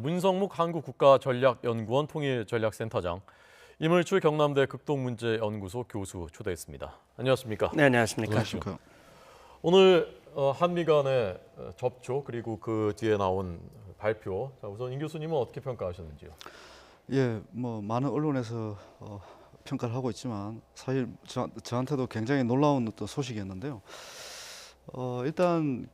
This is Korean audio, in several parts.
문성묵 한국국가전략연구원 통일전략센터장, 이물출 경남대 극동문제연구소 교수 초대했습니다. 안녕하십니까? 네, 안녕하십니까? 안녕하십니까? 오늘 한미 간의 접촉 그리고 그 뒤에 나온 발표, 우선 임 교수님은 어떻게 평가하셨는지요? 예, 많은 언론에서 평가를 하고 있지만 사실 저한테도 굉장히 놀라운 어떤 소식이었는데요. 일단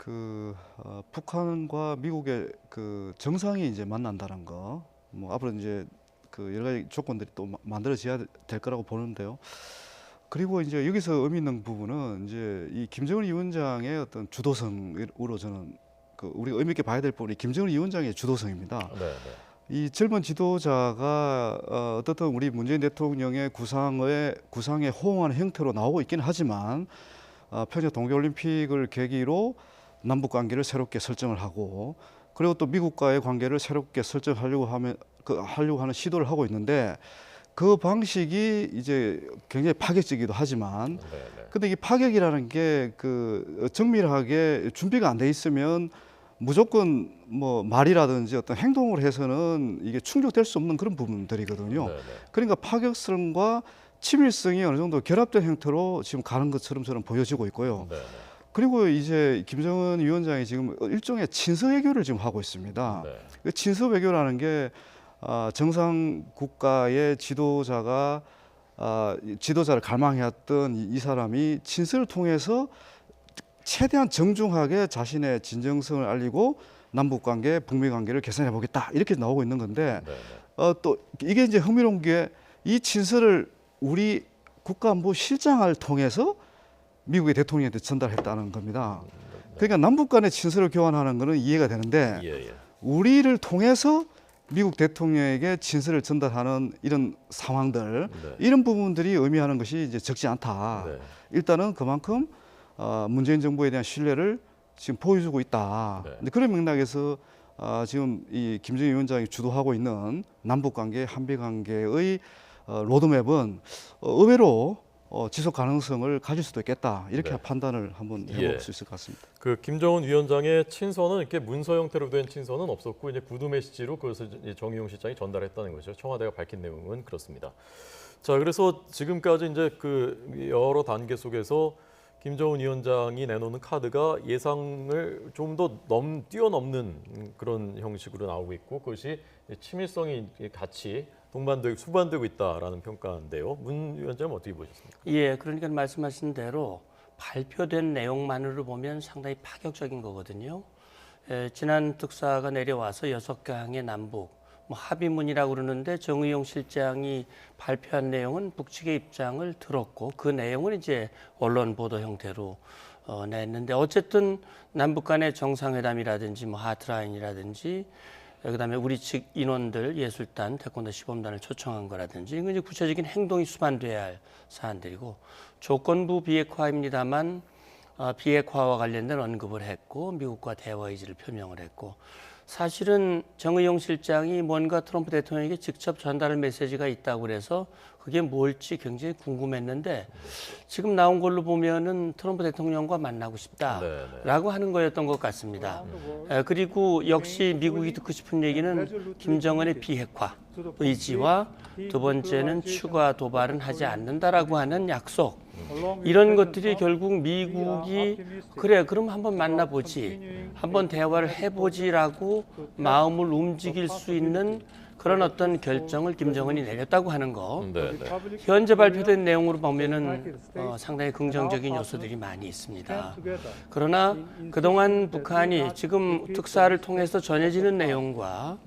북한과 미국의 그 정상이 이제 만난다는 거, 앞으로 이제 그 여러 가지 조건들이 또 만들어져야 될 거라고 보는데요. 그리고 이제 여기서 의미 있는 부분은 이제 이 김정은 위원장의 어떤 주도성으로 저는 우리가 의미 있게 봐야 될 부분이 김정은 위원장의 주도성입니다. 네. 이 젊은 지도자가 어떻든 우리 문재인 대통령의 구상에 호응하는 형태로 나오고 있기는 하지만 평양 동계올림픽을 계기로 남북 관계를 새롭게 설정을 하고, 그리고 또 미국과의 관계를 새롭게 설정하려고 하는 시도를 하고 있는데, 그 방식이 이제 굉장히 파격적이기도 하지만, 근데 이 파격이라는 게 정밀하게 준비가 안 돼 있으면 무조건 말이라든지 어떤 행동을 해서는 이게 충족될 수 없는 그런 부분들이거든요. 그러니까 파격성과 치밀성이 어느 정도 결합된 형태로 지금 가는 것처럼 저는 보여지고 있고요. 그리고 이제 김정은 위원장이 지금 일종의 친서 외교를 지금 하고 있습니다. 그 친서 외교라는 게 정상 국가의 지도자를 갈망해왔던 이 사람이 친서를 통해서 최대한 정중하게 자신의 진정성을 알리고 남북 관계, 북미 관계를 개선해 보겠다, 이렇게 나오고 있는 건데, 또 이게 이제 흥미로운 게 이 친서를 우리 국가안보실장을 통해서 미국의 대통령한테 전달했다는 겁니다. 그러니까 남북 간의 친서를 교환하는 것은 이해가 되는데, 우리를 통해서 미국 대통령에게 친서를 전달하는 이런 상황들, 이런 부분들이 의미하는 것이 이제 적지 않다. 일단은 그만큼 문재인 정부에 대한 신뢰를 지금 보여주고 있다. 근데 그런 맥락에서 지금 이 김정일 위원장이 주도하고 있는 남북 관계, 한미 관계의 로드맵은 의외로 지속 가능성을 가질 수도 있겠다, 이렇게 판단을 한번 해볼 수 있을 것 같습니다. 그 김정은 위원장의 친서는 이렇게 문서 형태로 된 친서는 없었고, 이제 구두 메시지로 그것을 정의용 실장이 전달했다는 거죠. 청와대가 밝힌 내용은 그렇습니다. 자, 그래서 지금까지 이제 그 여러 단계 속에서 김정은 위원장이 내놓는 카드가 예상을 좀 더 뛰어넘는 그런 형식으로 나오고 있고, 그것이 치밀성이 같이 수반되고 있다라는 평가인데요. 문 위원장은 어떻게 보셨습니까? 예, 그러니까 말씀하신 대로 발표된 내용만으로 보면 상당히 파격적인 거거든요. 지난 특사가 내려와서 6강의 남북 합의문이라고 그러는데, 정의용 실장이 발표한 내용은 북측의 입장을 들었고, 그 내용을 이제 언론 보도 형태로 냈는데, 어쨌든 남북 간의 정상회담이라든지 하트라인이라든지, 그다음에 우리 측 인원들 예술단, 태권도 시범단을 초청한 거라든지, 이건 이제 구체적인 행동이 수반돼야 할 사안들이고, 조건부 비핵화입니다만 비핵화와 관련된 언급을 했고, 미국과 대화 의지를 표명을 했고, 사실은 정의용 실장이 뭔가 트럼프 대통령에게 직접 전달할 메시지가 있다고 그래서 그게 뭘지 굉장히 궁금했는데, 지금 나온 걸로 보면은 트럼프 대통령과 만나고 싶다라고 하는 거였던 것 같습니다. 그리고 역시 미국이 듣고 싶은 얘기는 김정은의 비핵화 의지와, 두 번째는 추가 도발은 하지 않는다라고 하는 약속, 이런 것들이 결국 미국이 그래 그럼 한번 만나보지, 한번 대화를 해보지라고 마음을 움직일 수 있는 그런 어떤 결정을 김정은이 내렸다고 하는 거. 현재 발표된 내용으로 보면은 상당히 긍정적인 요소들이 많이 있습니다. 그러나 그동안 북한이 지금 특사를 통해서 전해지는 내용과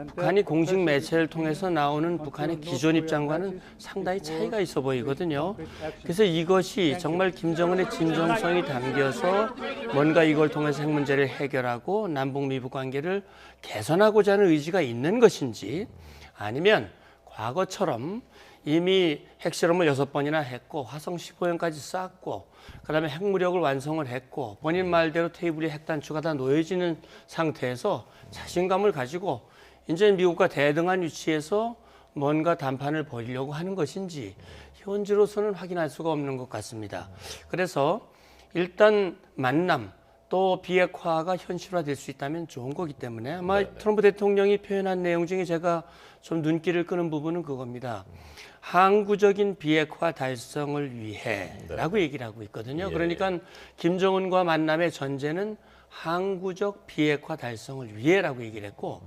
북한이 공식 매체를 통해서 나오는 북한의 기존 입장과는 상당히 차이가 있어 보이거든요. 그래서 이것이 정말 김정은의 진정성이 담겨서 뭔가 이걸 통해서 핵 문제를 해결하고 남북 미북 관계를 개선하고자 하는 의지가 있는 것인지, 아니면 과거처럼 이미 핵실험을 6번이나 했고 화성 15형까지 쌓았고, 그다음에 핵무력을 완성을 했고, 본인 말대로 테이블에 핵단추가 다 놓여지는 상태에서 자신감을 가지고 이제 미국과 대등한 위치에서 뭔가談判을 벌이려고 하는 것인지 현재로서는 확인할 수가 없는 것 같습니다. 그래서 일단 만남, 또 비핵화가 현실화될 수 있다면 좋은 거기 때문에 아마 네네. 트럼프 대통령이 표현한 내용 중에 제가 좀 눈길을 끄는 부분은 그겁니다. 항구적인 비핵화 달성을 위해라고 얘기를 하고 있거든요. 예. 그러니까 김정은과 만남의 전제는 항구적 비핵화 달성을 위해라고 얘기를 했고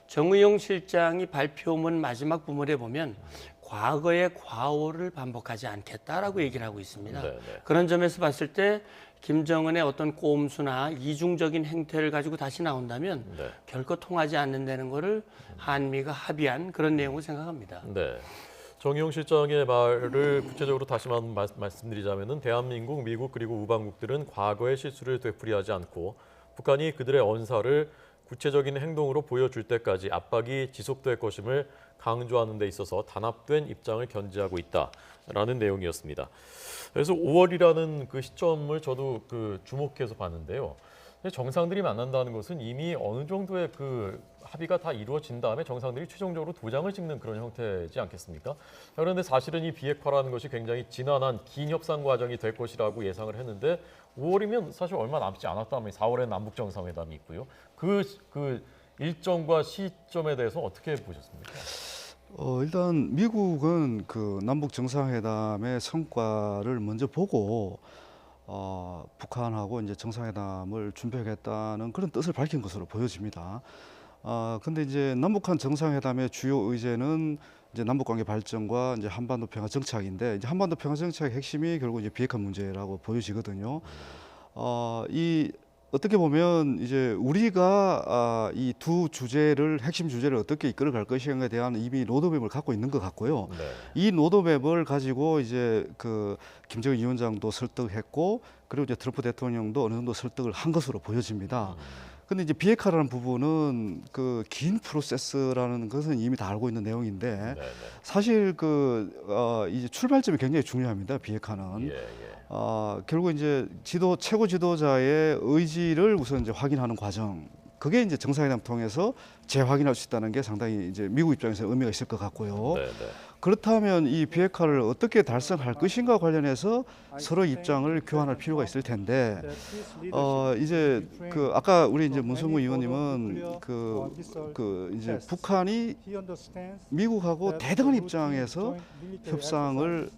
정의용 실장이 발표문 마지막 부분에 보면 과거의 과오를 반복하지 않겠다라고 얘기를 하고 있습니다. 네네. 그런 점에서 봤을 때 김정은의 어떤 꼼수나 이중적인 행태를 가지고 다시 나온다면 네. 결코 통하지 않는다는 것을 한미가 합의한 그런 내용을 생각합니다. 네. 정의용 실장의 말을 구체적으로 다시 한번 말씀드리자면은 대한민국, 미국 그리고 우방국들은 과거의 실수를 되풀이하지 않고 북한이 그들의 언사를 구체적인 행동으로 보여줄 때까지 압박이 지속될 것임을 강조하는 데 있어서 단합된 입장을 견지하고 있다라는 내용이었습니다. 그래서 5월이라는 그 시점을 저도 주목해서 봤는데요. 정상들이 만난다는 것은 이미 어느 정도의 그 합의가 다 이루어진 다음에 정상들이 최종적으로 도장을 찍는 그런 형태이지 않겠습니까? 그런데 사실은 이 비핵화라는 것이 굉장히 지난한 긴 협상 과정이 될 것이라고 예상을 했는데 5월이면 사실 얼마 남지 않았다면 4월에 남북 정상회담이 있고요. 그 일정과 시점에 대해서 어떻게 보셨습니까? 일단 미국은 그 남북 정상회담의 성과를 먼저 보고 북한하고 이제 정상회담을 준비하겠다는 그런 뜻을 밝힌 것으로 보여집니다. 근데 이제 남북한 정상회담의 주요 의제는 이제 남북관계 발전과 이제 한반도 평화 정착인데 이제 한반도 평화 정착의 핵심이 결국 이제 비핵화 문제라고 보여지거든요. 이 어떻게 보면 이제 우리가 이 두 주제를 핵심 주제를 어떻게 이끌어갈 것인가에 대한 이미 로드맵을 갖고 있는 것 같고요. 네. 이 로드맵을 가지고 이제 그 김정은 위원장도 설득했고 그리고 이제 트럼프 대통령도 어느 정도 설득을 한 것으로 보여집니다. 근데 이제 비핵화라는 부분은 그 긴 프로세스라는 것은 이미 다 알고 있는 내용인데 네네. 사실 이제 출발점이 굉장히 중요합니다. 비핵화는. 예. 결국 이제 최고 지도자의 의지를 우선 이제 확인하는 과정. 그게 이제 정상회담 통해서 재확인할 수 있다는 게 상당히 이제 미국 입장에서 의미가 있을 것 같고요. 네네. 그렇다면 이 비핵화를 어떻게 달성할 것인가 관련해서 서로 입장을 교환할 필요가 있을 텐데 이제 그 아까 우리 이제 문성무 의원님은 이제 북한이 미국하고 대등한 입장에서 협상을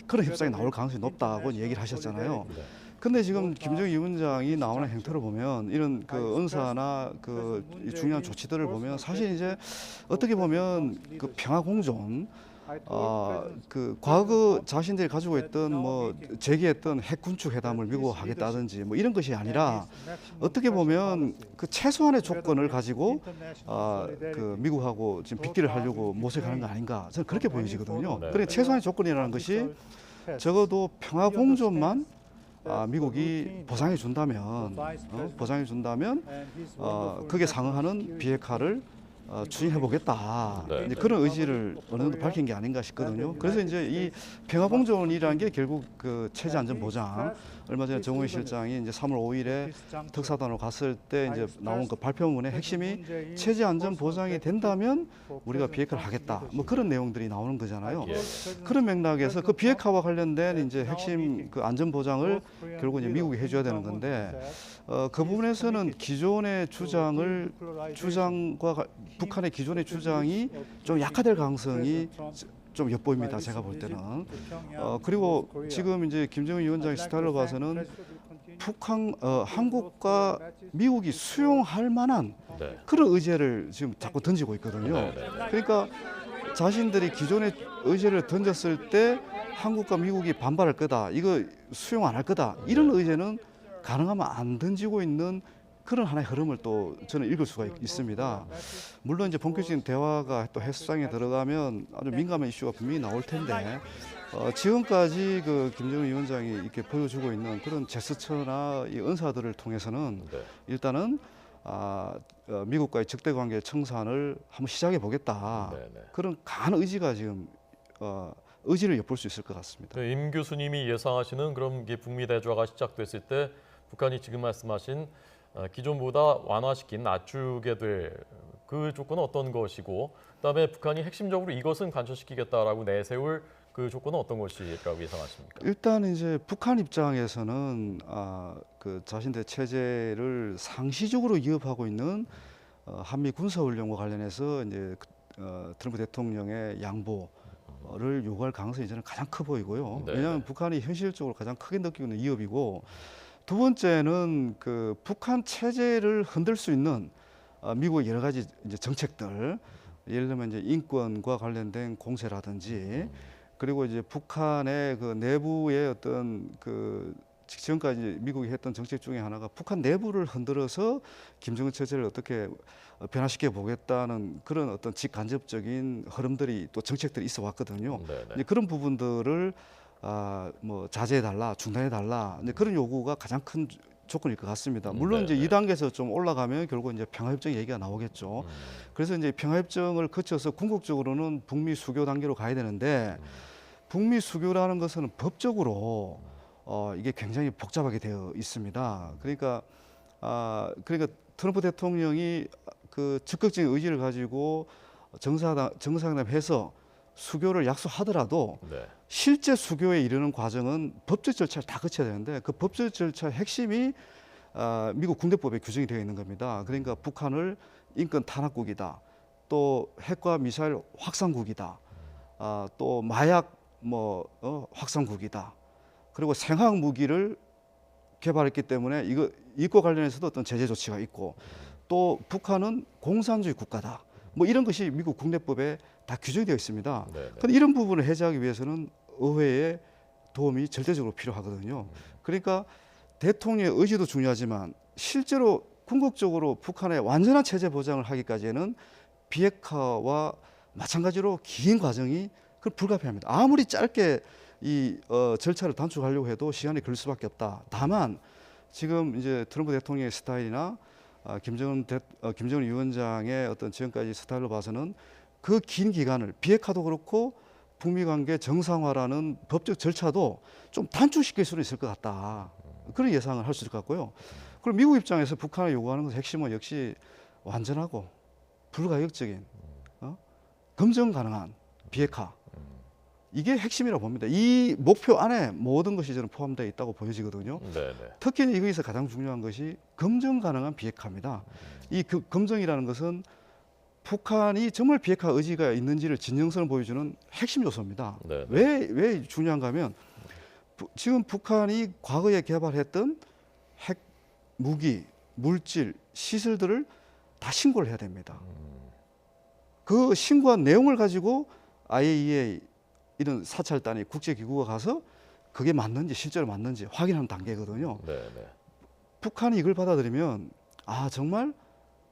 그런 협상이 나올 가능성이 높다고 얘기를 하셨잖아요. 네. 근데 지금 김정일 위원장이 나오는 행태를 보면 이런 그 언사나 중요한 조치들을 보면 사실 이제 어떻게 보면 그 평화 공존 그 과거 자신들이 가지고 있던 제기했던 핵 군축 회담을 미국과 하겠다든지 이런 것이 아니라 어떻게 보면 그 최소한의 조건을 가지고 그 미국하고 지금 빗길을 하려고 모색하는 거 아닌가 저는 그렇게 보여지거든요. 네. 그러니까 최소한의 조건이라는 것이 적어도 평화 공존만 미국이 보상해 준다면 그게 상응하는 비핵화를 추진해 보겠다. 네. 이제 그런 의지를 어느 정도 밝힌 게 아닌가 싶거든요. 그래서 이제 이 평화 공존이라는 게 결국 그 체제 안전 보장. 얼마 전에 정우희 실장이 이제 3월 5일에 특사단으로 갔을 때 이제 나온 그 발표문의 핵심이 체제 안전 보장이 된다면 우리가 비핵화를 하겠다. 그런 내용들이 나오는 거잖아요. 예. 그런 맥락에서 그 비핵화와 관련된 이제 핵심 그 안전 보장을 결국 이제 미국이 해줘야 되는 건데 그 부분에서는 기존의 주장과 북한의 기존의 주장이 좀 약화될 가능성이 좀 엿보입니다. 제가 볼 때는. 그리고 지금 이제 김정은 위원장의 스타일을 봐서는 한국과 미국이 수용할 만한 네. 그런 의제를 지금 자꾸 던지고 있거든요. 그러니까 자신들이 기존의 의제를 던졌을 때 한국과 미국이 반발할 거다. 이거 수용 안 할 거다. 이런 의제는 가능하면 안 던지고 있는 그런 하나의 흐름을 또 저는 읽을 수가 있습니다. 물론 이제 본격적인 대화가 또 해수장에 들어가면 아주 민감한 이슈가 분명히 나올 텐데 지금까지 그 김정은 위원장이 이렇게 보여주고 있는 그런 제스처나 이 언사들을 통해서는 네. 일단은 미국과의 적대 관계 청산을 한번 시작해 보겠다. 네네. 그런 강한 의지가 지금 의지를 엿볼 수 있을 것 같습니다. 임 교수님이 예상하시는 그럼 이게 북미 대조가 시작됐을 때 북한이 지금 말씀하신 기존보다 완화시킨 낮추게 될 그 조건은 어떤 것이고 그다음에 북한이 핵심적으로 이것은 관철시키겠다라고 내세울 그 조건은 어떤 것이라고 예상하십니까? 일단 이제 북한 입장에서는 그 자신들의 체제를 상시적으로 위협하고 있는 한미 군사훈련과 관련해서 이제 트럼프 대통령의 양보를 요구할 가능성이 저는 가장 커 보이고요. 네, 왜냐하면 네. 북한이 현실적으로 가장 크게 느끼고 있는 위협이고, 두 번째는 그 북한 체제를 흔들 수 있는 미국의 여러 가지 이제 정책들, 예를 들면 이제 인권과 관련된 공세라든지, 그리고 이제 북한의 그 내부의 어떤 그 지금까지 미국이 했던 정책 중에 하나가 북한 내부를 흔들어서 김정은 체제를 어떻게 변화시켜 보겠다는 그런 어떤 직간접적인 흐름들이 또 정책들이 있어 왔거든요. 네, 네. 이제 그런 부분들을 뭐 자제해 달라, 중단해 달라, 이제 그런 요구가 가장 큰 조건일 것 같습니다. 물론 네, 이제 네. 2단계에서 좀 올라가면 결국 이제 평화협정 얘기가 나오겠죠. 그래서 이제 평화협정을 거쳐서 궁극적으로는 북미 수교 단계로 가야 되는데, 북미 수교라는 것은 법적으로 이게 굉장히 복잡하게 되어 있습니다. 그러니까 트럼프 대통령이 그 적극적인 의지를 가지고 정상회담해서 수교를 약속하더라도 네. 실제 수교에 이르는 과정은 법적 절차를 다 거쳐야 되는데, 그 법적 절차의 핵심이 미국 군대법에 규정이 되어 있는 겁니다. 그러니까 북한을 인권 탄압국이다, 또 핵과 미사일 확산국이다, 또 마약 확산국이다, 그리고 생화학 무기를 개발했기 때문에 이거 관련해서도 어떤 제재 조치가 있고, 또 북한은 공산주의 국가다, 뭐 이런 것이 미국 국내법에 다 규정이 되어 있습니다. 네, 네. 그런데 이런 부분을 해제하기 위해서는 의회의 도움이 절대적으로 필요하거든요. 그러니까 대통령의 의지도 중요하지만 실제로 궁극적으로 북한의 완전한 체제 보장을 하기까지는 비핵화와 마찬가지로 긴 과정이 불가피합니다. 아무리 짧게 이 절차를 단축하려고 해도 시간이 걸릴 수밖에 없다. 다만 지금 이제 트럼프 대통령의 스타일이나 김정은 위원장의 어떤 지금까지 스타일로 봐서는 그 긴 기간을 비핵화도 그렇고 북미 관계 정상화라는 법적 절차도 좀 단축시킬 수는 있을 것 같다. 그런 예상을 할 수 있을 것 같고요. 그리고 미국 입장에서 북한에 요구하는 것의 핵심은 역시 완전하고 불가역적인 검증 가능한 비핵화. 이게 핵심이라고 봅니다. 이 목표 안에 모든 것이 저는 포함되어 있다고 보여지거든요. 네, 네. 특히 여기서 가장 중요한 것이 검증 가능한 비핵화입니다. 이 검증이라는 것은 북한이 정말 비핵화 의지가 있는지를 진정성을 보여주는 핵심 요소입니다. 네, 왜 중요한가 하면 지금 북한이 과거에 개발했던 핵 무기, 물질, 시설들을 다 신고를 해야 됩니다. 그 신고한 내용을 가지고 IAEA 이런 사찰단위 국제기구가 가서 그게 맞는지 실제로 맞는지 확인하는 단계거든요. 네, 네. 북한이 이걸 받아들이면 정말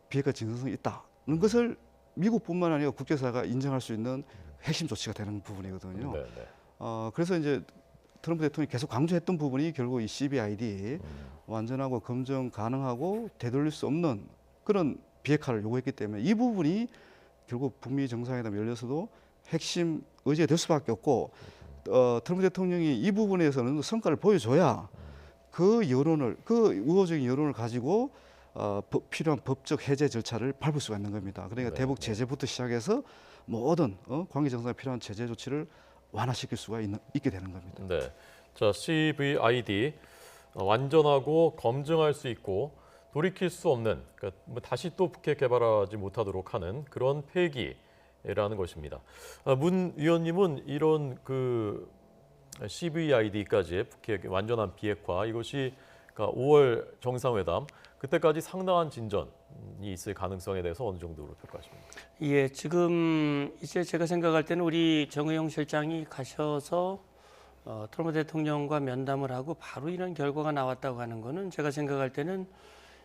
비핵화 진정성이 있다는 것을 미국뿐만 아니라 국제사회가 인정할 수 있는 핵심 조치가 되는 부분이거든요. 네, 네. 그래서 이제 트럼프 대통령이 계속 강조했던 부분이 결국 이 CBID 완전하고 검증 가능하고 되돌릴 수 없는 그런 비핵화를 요구했기 때문에 이 부분이 결국 북미 정상회담 열려서도 핵심 의제가 될 수밖에 없고, 트럼프 대통령이 이 부분에서는 성과를 보여줘야 그 우호적인 여론을 가지고 필요한 법적 해제 절차를 밟을 수가 있는 겁니다. 그러니까 네, 대북 제재부터 시작해서 모든 관계 정상에 필요한 제재 조치를 완화시킬 수가 있게 되는 겁니다. 네. 자, CVID 완전하고 검증할 수 있고 돌이킬 수 없는, 그러니까 다시 또 북핵 개발하지 못하도록 하는 그런 폐기라는 것입니다. 문 위원님은 이런 그 CVID까지의 북핵 완전한 비핵화, 이것이 그러니까 5월 정상회담 그때까지 상당한 진전이 있을 가능성에 대해서 어느 정도로 평가하십니까? 예, 지금 이제 제가 생각할 때는 우리 정의용 실장이 가셔서 트럼프 대통령과 면담을 하고 바로 이런 결과가 나왔다고 하는 거는 제가 생각할 때는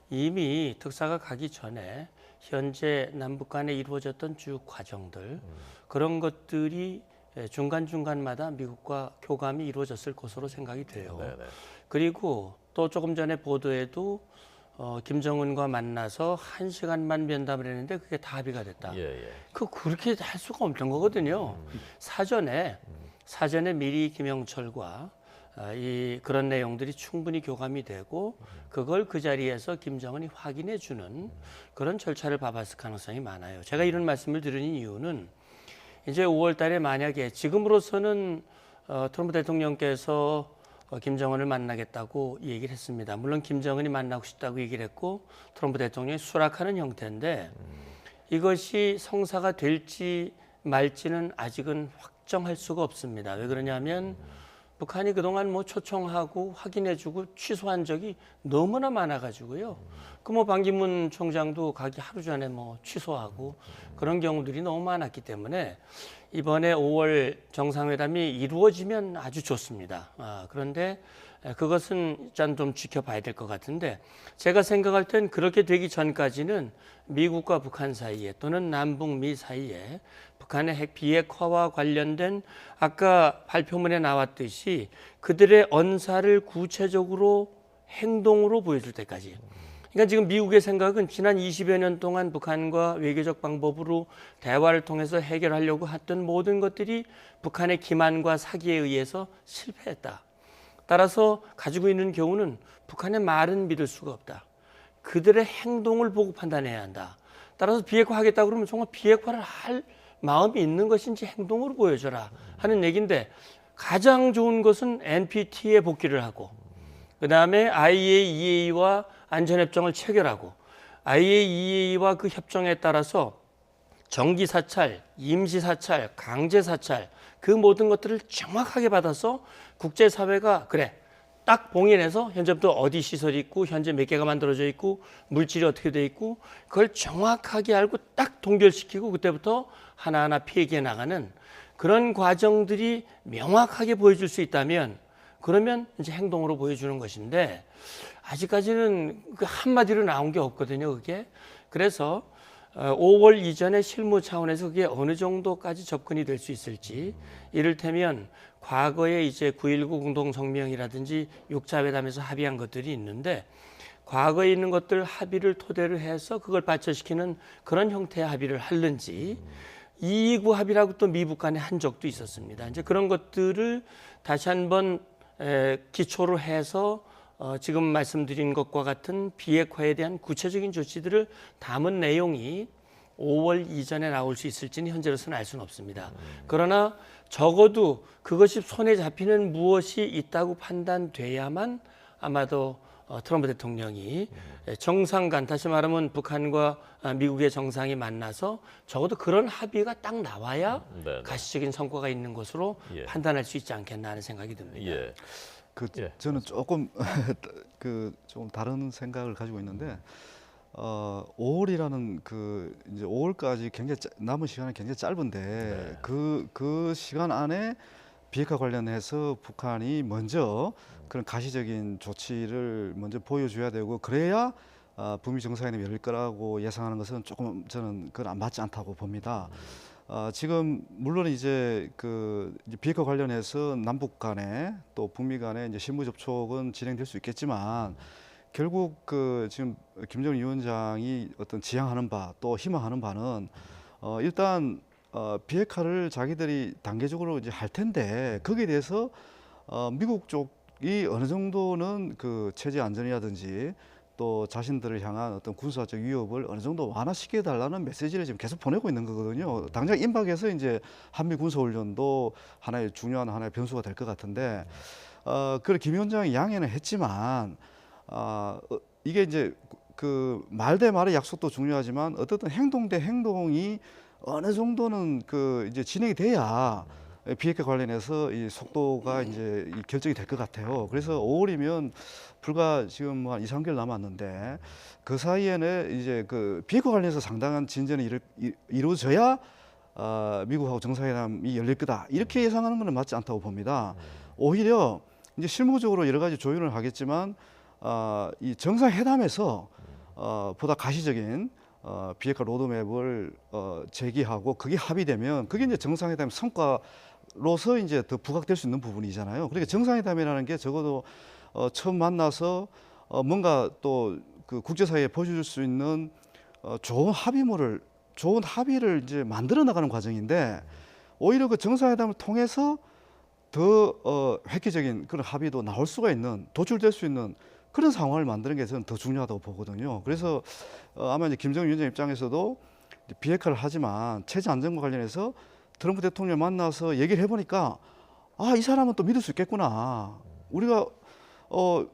이미 특사가 가기 전에 현재 남북 간에 이루어졌던 주 과정들 그런 것들이 중간중간마다 미국과 교감이 이루어졌을 것으로 생각이 돼요. 네네. 그리고 또 조금 전에 보도에도 김정은과 만나서 1시간만 면담을 했는데 그게 다 합의가 됐다. 예, 예. 그렇게 할 수가 없는 거거든요. 사전에 미리 김영철과 그런 내용들이 충분히 교감이 되고 그걸 그 자리에서 김정은이 확인해 주는 그런 절차를 밟았을 가능성이 많아요. 제가 이런 말씀을 드리는 이유는 이제 5월 달에 만약에 지금으로서는 트럼프 대통령께서 김정은을 만나겠다고 얘기를 했습니다. 물론 김정은이 만나고 싶다고 얘기를 했고 트럼프 대통령이 수락하는 형태인데 이것이 성사가 될지 말지는 아직은 확정할 수가 없습니다. 왜 그러냐면 북한이 그동안 뭐 초청하고 확인해주고 취소한 적이 너무나 많아가지고요. 그 뭐 반기문 총장도 가기 하루 전에 뭐 취소하고 그런 경우들이 너무 많았기 때문에 이번에 5월 정상회담이 이루어지면 아주 좋습니다. 그런데 그것은 일단 좀 지켜봐야 될 것 같은데 제가 생각할 땐 그렇게 되기 전까지는 미국과 북한 사이에 또는 남북미 사이에 북한의 핵 비핵화와 관련된 아까 발표문에 나왔듯이 그들의 언사를 구체적으로 행동으로 보여줄 때까지. 그러니까 지금 미국의 생각은 지난 20여 년 동안 북한과 외교적 방법으로 대화를 통해서 해결하려고 했던 모든 것들이 북한의 기만과 사기에 의해서 실패했다. 따라서 가지고 있는 교훈은 북한의 말은 믿을 수가 없다. 그들의 행동을 보고 판단해야 한다. 따라서 비핵화하겠다 그러면 정말 비핵화를 할 마음이 있는 것인지 행동으로 보여줘라 하는 얘기인데 가장 좋은 것은 NPT에 복귀를 하고 그다음에 IAEA와 안전협정을 체결하고 IAEA와 그 협정에 따라서 정기사찰, 임시사찰, 강제사찰 그 모든 것들을 정확하게 받아서 국제사회가 그래 딱 봉인해서 현재부터 어디 시설이 있고 현재 몇 개가 만들어져 있고 물질이 어떻게 돼 있고 그걸 정확하게 알고 딱 동결시키고 그때부터 하나하나 피해게 나가는 그런 과정들이 명확하게 보여줄 수 있다면 그러면 이제 행동으로 보여주는 것인데 아직까지는 그 한마디로 나온 게 없거든요. 그게 그래서 5월 이전에 실무 차원에서 그게 어느 정도까지 접근이 될 수 있을지 이를테면 과거에 이제 9.19 공동성명이라든지 6차 회담에서 합의한 것들이 있는데 과거에 있는 것들 합의를 토대로 해서 그걸 발전시키는 그런 형태의 합의를 하는지 229 합의라고 또 미북 간에 한 적도 있었습니다. 이제 그런 것들을 다시 한번 기초로 해서 지금 말씀드린 것과 같은 비핵화에 대한 구체적인 조치들을 담은 내용이 5월 이전에 나올 수 있을지는 현재로서는 알 수는 없습니다. 그러나 적어도 그것이 손에 잡히는 무엇이 있다고 판단돼야만 아마도 트럼프 대통령이 정상 간 다시 말하면 북한과 미국의 정상이 만나서 적어도 그런 합의가 딱 나와야 가시적인 성과가 있는 것으로 판단할 수 있지 않겠나 하는 생각이 듭니다. 저는 조금 좀 다른 생각을 가지고 있는데 5월이라는 이제 5월까지 굉장히 남은 시간이 굉장히 짧은데 그 시간 안에 비핵화 관련해서 북한이 먼저 그런 가시적인 조치를 먼저 보여줘야 되고 그래야 북미 정상회담이 열릴 거라고 예상하는 것은 조금 저는 그건 안 맞지 않다고 봅니다. 지금 물론 이제 이제 비핵화 관련해서 남북 간에 또 북미 간에 이제 실무 접촉은 진행될 수 있겠지만 결국 지금 김정은 위원장이 어떤 지향하는 바 또 희망하는 바는 일단 비핵화를 자기들이 단계적으로 이제 할 텐데 거기에 대해서 미국 쪽이 어느 정도는 그 체제 안전이라든지 또 자신들을 향한 어떤 군사적 위협을 어느 정도 완화시켜 달라는 메시지를 지금 계속 보내고 있는 거거든요. 당장 임박해서 이제 한미 군사훈련도 중요한 하나의 변수가 될 것 같은데 그걸 김 위원장이 양해는 했지만 이게 이제 말 대 말의 약속도 중요하지만 어떻든 행동 대 행동이 어느 정도는 이제 진행이 돼야 비핵화 관련해서 이 속도가 이제 결정이 될 것 같아요. 그래서 5월이면 불과 지금 뭐 한 2, 3개월 남았는데 그 사이에는 이제 비핵화 관련해서 상당한 진전이 이루어져야 미국하고 정상회담이 열릴 거다. 이렇게 예상하는 것은 맞지 않다고 봅니다. 오히려 이제 실무적으로 여러 가지 조율을 하겠지만 이 정상회담에서 보다 가시적인 비핵화 로드맵을 제기하고 그게 합의되면 그게 이제 정상회담 성과로서 이제 더 부각될 수 있는 부분이잖아요. 그러니까 정상회담이라는 게 적어도 처음 만나서 뭔가 또 그 국제사회에 보여줄 수 있는 좋은 합의를 이제 만들어 나가는 과정인데 오히려 그 정상회담을 통해서 더 획기적인 그런 합의도 나올 수가 있는 도출될 수 있는 그런 상황을 만드는 게 저는 더 중요하다고 보거든요. 그래서 아마 이제 김정은 위원장 입장에서도 비핵화를 하지만 체제 안전과 관련해서 트럼프 대통령 만나서 얘기를 해보니까 이 사람은 또 믿을 수 있겠구나. 우리가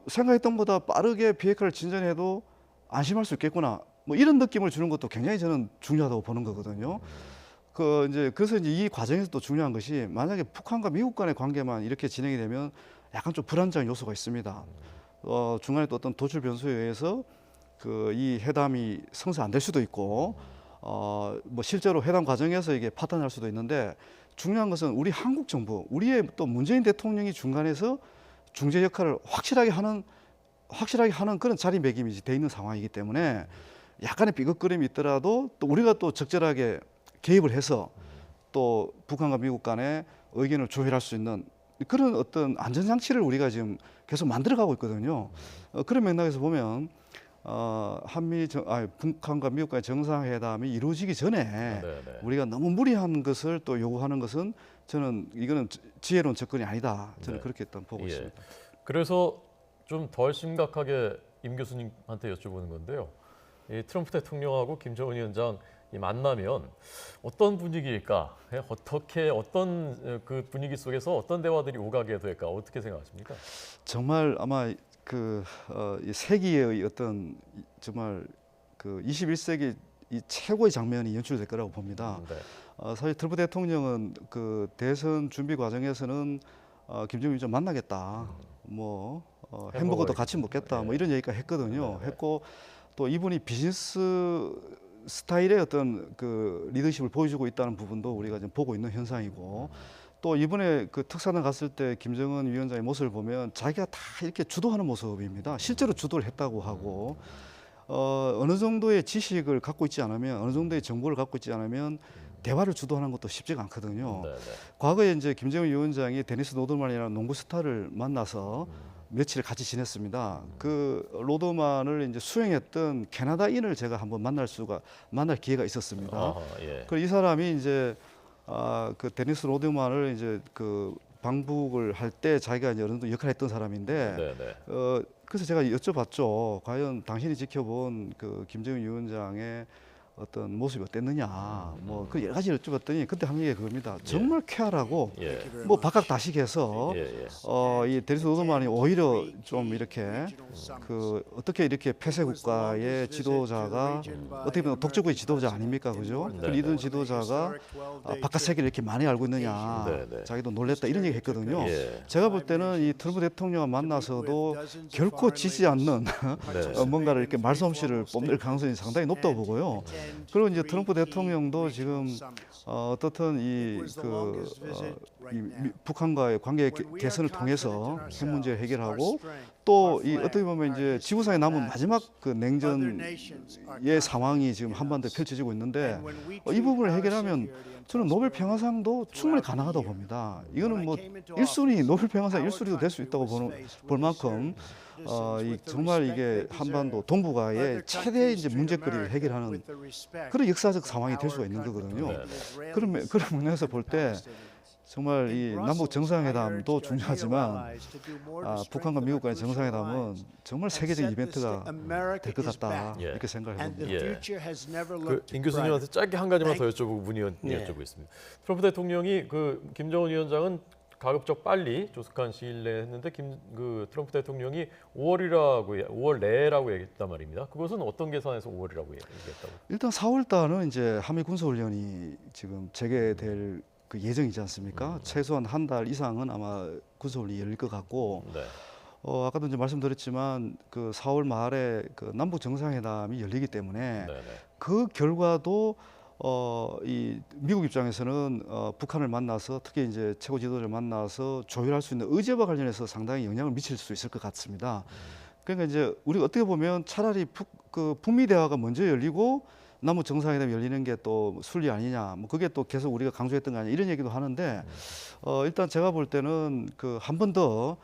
생각했던 것보다 빠르게 비핵화를 진전해도 안심할 수 있겠구나. 뭐 이런 느낌을 주는 것도 굉장히 저는 중요하다고 보는 거거든요. 그래서 이제 이 과정에서 또 중요한 것이 만약에 북한과 미국 간의 관계만 이렇게 진행이 되면 약간 좀 불안정한 요소가 있습니다. 중간에 또 어떤 도출 변수에 의해서 이 회담이 성사 안 될 수도 있고, 뭐 실제로 회담 과정에서 이게 파탄날 수도 있는데 중요한 것은 우리 한국 정부, 우리의 또 문재인 대통령이 중간에서 중재 역할을 확실하게 하는 그런 자리매김이 돼 있는 상황이기 때문에 약간의 삐걱거림이 있더라도 또 우리가 또 적절하게 개입을 해서 또 북한과 미국 간의 의견을 조율할 수 있는 그런 어떤 안전장치를 우리가 지금 계속 만들어가고 있거든요. 그런 맥락에서 보면 북한과 미국 간의 정상회담이 이루어지기 전에 네네. 우리가 너무 무리한 것을 또 요구하는 것은 저는 이거는 지혜로운 접근이 아니다. 저는 네. 그렇게 일단 보고 예. 있습니다. 그래서 좀 덜 심각하게 임 교수님한테 여쭤보는 건데요. 이 트럼프 대통령하고 김정은 위원장 이 만나면 어떤 분위기일까? 어떤 그 분위기 속에서 어떤 대화들이 오가게 될까? 어떻게 생각하십니까? 정말 아마 이 세기의 어떤 정말 21세기 이 최고의 장면이 연출될 거라고 봅니다. 네. 사실 트럼프 대통령은 그 대선 준비 과정에서는 김정은 위원장 만나겠다. 뭐 햄버거도 같이 먹겠다. 뭐 이런 얘기까지 했거든요. 네. 했고 또 이분이 비즈니스 스타일의 어떤 리더십을 보여주고 있다는 부분도 우리가 지금 보고 있는 현상이고, 또 이번에 특사단 갔을 때 김정은 위원장의 모습을 보면 자기가 다 이렇게 주도하는 모습입니다. 실제로 주도를 했다고 하고, 어느 정도의 지식을 갖고 있지 않으면, 어느 정도의 정보를 갖고 있지 않으면 대화를 주도하는 것도 쉽지가 않거든요. 네네. 과거에 이제 김정은 위원장이 데니스 로드만이라는 농구 스타를 만나서 며칠 같이 지냈습니다. 그 로드만을 이제 수행했던 캐나다인을 제가 한번 만날 기회가 있었습니다. 아하, 예. 이 사람이 이제 데니스 로드만을 이제 방북을 할 때 자기가 이제 어느 정도 역할을 했던 사람인데, 네네. 그래서 제가 여쭤봤죠. 과연 당신이 지켜본 김정은 위원장의 어떤 모습이 어땠느냐. 뭐 여러 가지 여쭤봤더니 그때 한 얘기가 그겁니다. 정말 쾌활하고 예. 뭐 박학다식해서 예. 이 데니스 로드만이 오히려 좀 이렇게 어떻게 이렇게 폐쇄 국가의 지도자가 어떻게 보면 독재국의 지도자 아닙니까, 그죠? 네. 그 리던 지도자가 바깥 세계를 이렇게 많이 알고 있느냐, 네. 자기도 놀랬다 이런 얘기 했거든요. 예. 제가 볼 때는 이 트럼프 대통령과 만나서도 결코 지지 않는 네. 뭔가를 이렇게 말솜씨를 뽐낼 가능성이 상당히 높다고 보고요. 그리고 이제 트럼프 대통령도 지금 어떻든 북한과의 관계 개선을 통해서 핵 문제를 해결하고, 또 이 어떻게 보면 이제 지구상에 남은 마지막 냉전의 상황이 지금 한반도에 펼쳐지고 있는데, 이 부분을 해결하면 저는 노벨 평화상도 충분히 가능하다고 봅니다. 이거는 뭐 1순위 노벨 평화상 1순위도 될 수 있다고 볼 만큼 정말 이게 한반도 동북아의 최대 이제 문제거리를 해결하는 그런 역사적 상황이 될 수가 있는 거거든요. 그런 면에서 볼 때 정말 이 남북 정상회담도 중요하지만 북한과 미국 간의 정상회담은 정말 세계적인 이벤트가 될 것 같다, 예. 이렇게 생각을 해봅니다. 예. 임 교수님한테 짧게 한 가지만 더 여쭤보고 여쭤보겠습니다. 트럼프 대통령이 김정은 위원장은 가급적 빨리 조속한 시일 내에 했는데 트럼프 대통령이 5월 내라고 얘기했단 말입니다. 그것은 어떤 계산에서 5월이라고 얘기했다고? 일단 4월 달은 이제 한미 군사훈련이 지금 재개될 예정이지 않습니까? 최소한 한 달 이상은 아마 군사훈련이 열릴 것 같고, 네. 아까도 이제 말씀드렸지만 4월 말에 남북 정상회담이 열리기 때문에 네네. 그 결과도 이 미국 입장에서는 북한을 만나서 특히 이제 최고 지도자를 만나서 조율할 수 있는 의제와 관련해서 상당히 영향을 미칠 수 있을 것 같습니다. 그러니까 이제 우리가 어떻게 보면 차라리 북미 대화가 먼저 열리고 남북 정상회담이 열리는 게 또 순리 아니냐, 뭐 그게 또 계속 우리가 강조했던 거 아니냐 이런 얘기도 하는데, 일단 제가 볼 때는 한 번 더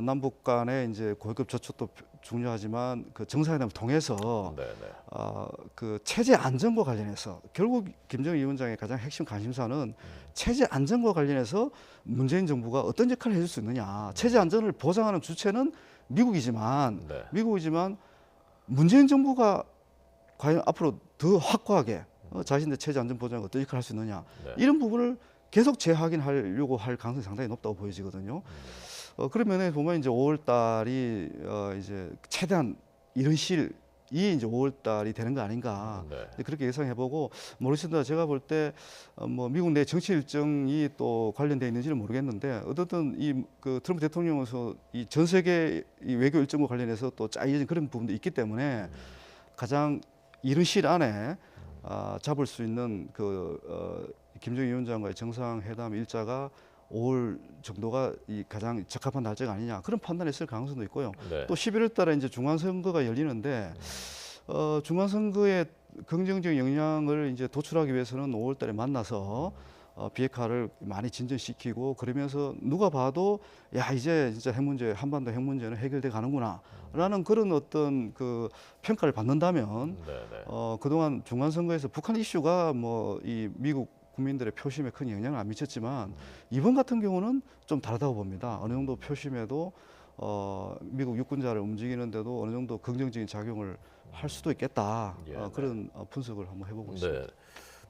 남북 간의 이제 고위급 접촉도 중요하지만 정상회담을 통해서 체제 안정과 관련해서 결국 김정은 위원장의 가장 핵심 관심사는 체제 안정과 관련해서 문재인 정부가 어떤 역할을 해줄 수 있느냐. 체제 안정을 보장하는 주체는 미국이지만 문재인 정부가 과연 앞으로 더 확고하게 자신의 체제 안전 보장에 어떤 역할을 할 수 있느냐. 이런 부분을 계속 재확인하려고 할 가능성이 상당히 높다고 보여지거든요. 그런 면에 보면 이제 5월 달이 이제 최대한 이른 시일이 이제 5월 달이 되는 거 아닌가 네. 그렇게 예상해보고 모르겠습니다. 제가 볼 때 뭐 미국 내 정치 일정이 또 관련돼 있는지는 모르겠는데 어쨌든 이 그 트럼프 대통령으로서 이 전 세계 이 외교 일정과 관련해서 또 짜여진 그런 부분도 있기 때문에 가장 이른 시일 안에 잡을 수 있는 김정일 위원장과의 정상회담 일자가 5월 정도가 이 가장 적합한 날짜가 아니냐 그런 판단을 했을 가능성도 있고요. 네. 또 11월 달에 이제 중간선거가 열리는데 중간선거에 긍정적인 영향을 이제 도출하기 위해서는 5월 달에 만나서 비핵화를 많이 진전시키고 그러면서 누가 봐도 야 이제 진짜 핵 문제 한반도 핵 문제는 해결돼 가는구나라는 그런 어떤 그 평가를 받는다면 네. 네. 그동안 중간선거에서 북한 이슈가 뭐 이 미국 국민들의 표심에 큰 영향을 안 미쳤지만 이번 같은 경우는 좀 다르다고 봅니다. 어느 정도 표심에도 미국 유권자를 움직이는데도 어느 정도 긍정적인 작용을 할 수도 있겠다. 예, 그런 분석을 한번 해보고 있습니다. 네.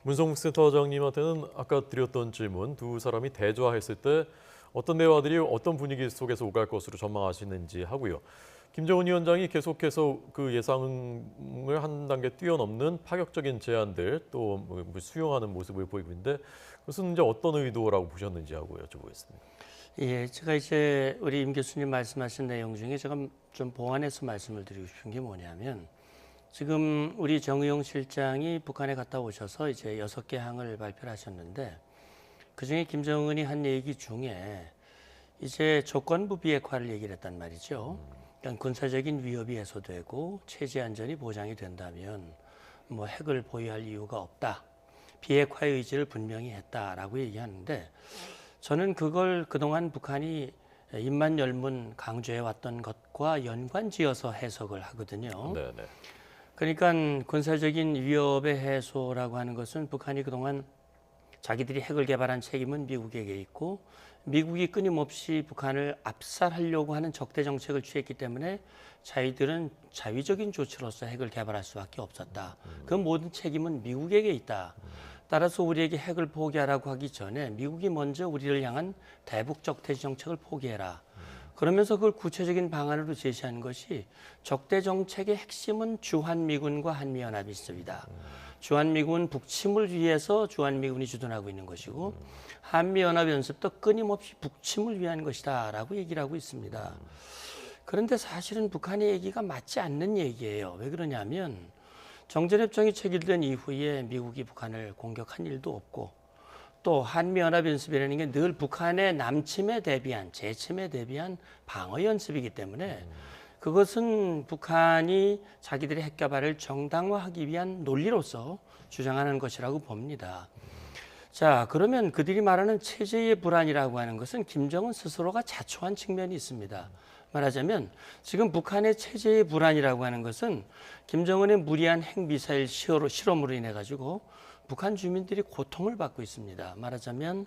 문성국 센터장님한테는 아까 드렸던 질문 두 사람이 대조했을 때 어떤 대화들이 어떤 분위기 속에서 오갈 것으로 전망하시는지 하고요. 김정은 위원장이 계속해서 그 예상을 한 단계 뛰어넘는 파격적인 제안들 또 뭐 수용하는 모습을 보이고 있는데 그것은 이제 어떤 의도라고 보셨는지 하고 여쭤보겠습니다. 예, 제가 이제 우리 임 교수님 말씀하신 내용 중에 제가 좀 보완해서 말씀을 드리고 싶은 게 뭐냐면 지금 우리 정의용 실장이 북한에 갔다 오셔서 이제 6개 항을 발표를 하셨는데 그중에 김정은이 한 얘기 중에 이제 조건부 비핵화를 얘기를 했단 말이죠. 그러니까 군사적인 위협이 해소되고 체제 안전이 보장이 된다면 뭐 핵을 보유할 이유가 없다. 비핵화의 의지를 분명히 했다라고 얘기하는데 저는 그걸 그동안 북한이 입만 열문 강조해 왔던 것과 연관지어서 해석을 하거든요. 네. 그러니까 군사적인 위협의 해소라고 하는 것은 북한이 그동안 자기들이 핵을 개발한 책임은 미국에게 있고 미국이 끊임없이 북한을 압살하려고 하는 적대 정책을 취했기 때문에 자기들은 자위적인 조치로서 핵을 개발할 수밖에 없었다. 그 모든 책임은 미국에게 있다. 따라서 우리에게 핵을 포기하라고 하기 전에 미국이 먼저 우리를 향한 대북 적대 정책을 포기해라. 그러면서 그걸 구체적인 방안으로 제시한 것이 적대 정책의 핵심은 주한미군과 한미연합이 있습니다. 주한미군 북침을 위해서 주한미군이 주둔하고 있는 것이고 한미연합연습도 끊임없이 북침을 위한 것이다 라고 얘기를 하고 있습니다. 그런데 사실은 북한의 얘기가 맞지 않는 얘기예요. 왜 그러냐면 정전협정이 체결된 이후에 미국이 북한을 공격한 일도 없고 또 한미연합연습이라는 게 늘 북한의 남침에 대비한 재침에 대비한 방어연습이기 때문에 그것은 북한이 자기들의 핵개발을 정당화하기 위한 논리로서 주장하는 것이라고 봅니다. 자, 그러면 그들이 말하는 체제의 불안이라고 하는 것은 김정은 스스로가 자초한 측면이 있습니다. 말하자면 지금 북한의 체제의 불안이라고 하는 것은 김정은의 무리한 핵미사일 실험으로 인해 가지고 북한 주민들이 고통을 받고 있습니다. 말하자면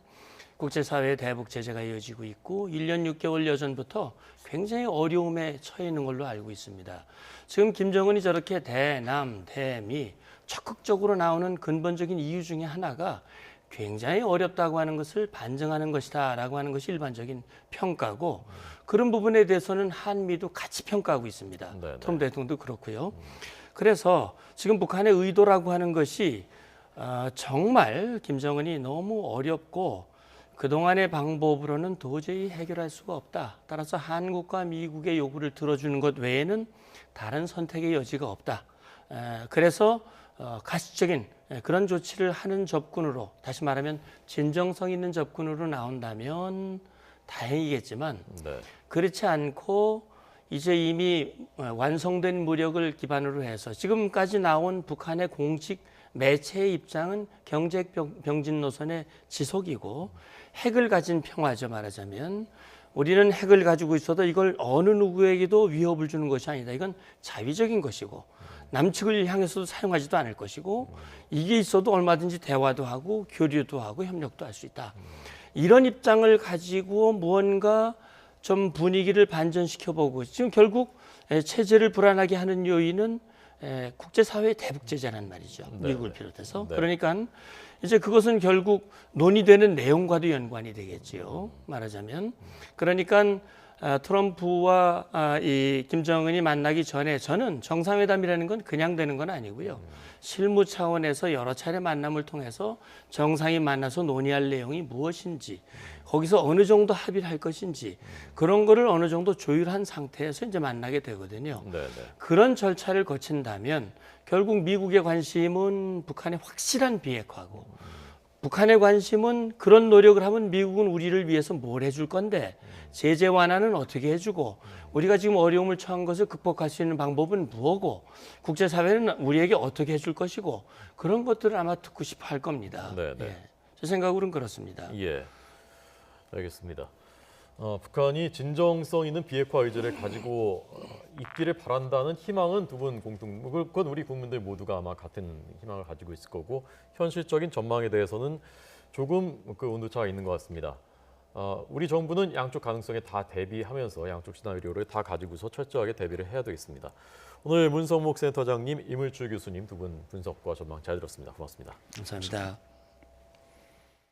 국제사회의 대북 제재가 이어지고 있고 1년 6개월 여전부터 굉장히 어려움에 처해 있는 걸로 알고 있습니다. 지금 김정은이 저렇게 대남, 대미 적극적으로 나오는 근본적인 이유 중에 하나가 굉장히 어렵다고 하는 것을 반증하는 것이다 라고 하는 것이 일반적인 평가고 그런 부분에 대해서는 한미도 같이 평가하고 있습니다. 네네. 트럼프 대통령도 그렇고요. 그래서 지금 북한의 의도라고 하는 것이 정말 김정은이 너무 어렵고 그동안의 방법으로는 도저히 해결할 수가 없다. 따라서 한국과 미국의 요구를 들어주는 것 외에는 다른 선택의 여지가 없다. 그래서 가시적인 그런 조치를 하는 접근으로 다시 말하면 진정성 있는 접근으로 나온다면 다행이겠지만 네. 그렇지 않고 이제 이미 완성된 무력을 기반으로 해서 지금까지 나온 북한의 공식 매체의 입장은 경제 병진 노선의 지속이고 핵을 가진 평화죠. 말하자면 우리는 핵을 가지고 있어도 이걸 어느 누구에게도 위협을 주는 것이 아니다. 이건 자위적인 것이고 남측을 향해서도 사용하지도 않을 것이고 이게 있어도 얼마든지 대화도 하고 교류도 하고 협력도 할 수 있다. 이런 입장을 가지고 무언가 좀 분위기를 반전시켜보고 지금 결국 체제를 불안하게 하는 요인은 국제사회의 대북제재란 말이죠. 네, 미국을 네. 비롯해서. 네. 그러니까 이제 그것은 결국 논의되는 내용과도 연관이 되겠지요. 말하자면. 그러니까 트럼프와 이 김정은이 만나기 전에 저는 정상회담이라는 건 그냥 되는 건 아니고요. 실무 차원에서 여러 차례 만남을 통해서 정상이 만나서 논의할 내용이 무엇인지 거기서 어느 정도 합의를 할 것인지 그런 거를 어느 정도 조율한 상태에서 이제 만나게 되거든요. 네, 네. 그런 절차를 거친다면 결국 미국의 관심은 북한의 확실한 비핵화고 북한의 관심은 그런 노력을 하면 미국은 우리를 위해서 뭘 해줄 건데 제재 완화는 어떻게 해주고 우리가 지금 어려움을 처한 것을 극복할 수 있는 방법은 무엇고 국제사회는 우리에게 어떻게 해줄 것이고 그런 것들을 아마 듣고 싶어 할 겁니다. 네, 네. 예. 제 생각으로는 그렇습니다. 예, 알겠습니다. 북한이 진정성 있는 비핵화 의지를 가지고 있기를 바란다는 희망은 두 분 그건 우리 국민들 모두가 아마 같은 희망을 가지고 있을 거고 현실적인 전망에 대해서는 조금 그 온도차가 있는 것 같습니다. 우리 정부는 양쪽 가능성에 다 대비하면서 양쪽 시나리오를 다 가지고서 철저하게 대비를 해야 되겠습니다. 오늘 문성목 센터장님, 이물주 교수님 두 분 분석과 전망 잘 들었습니다. 고맙습니다. 감사합니다.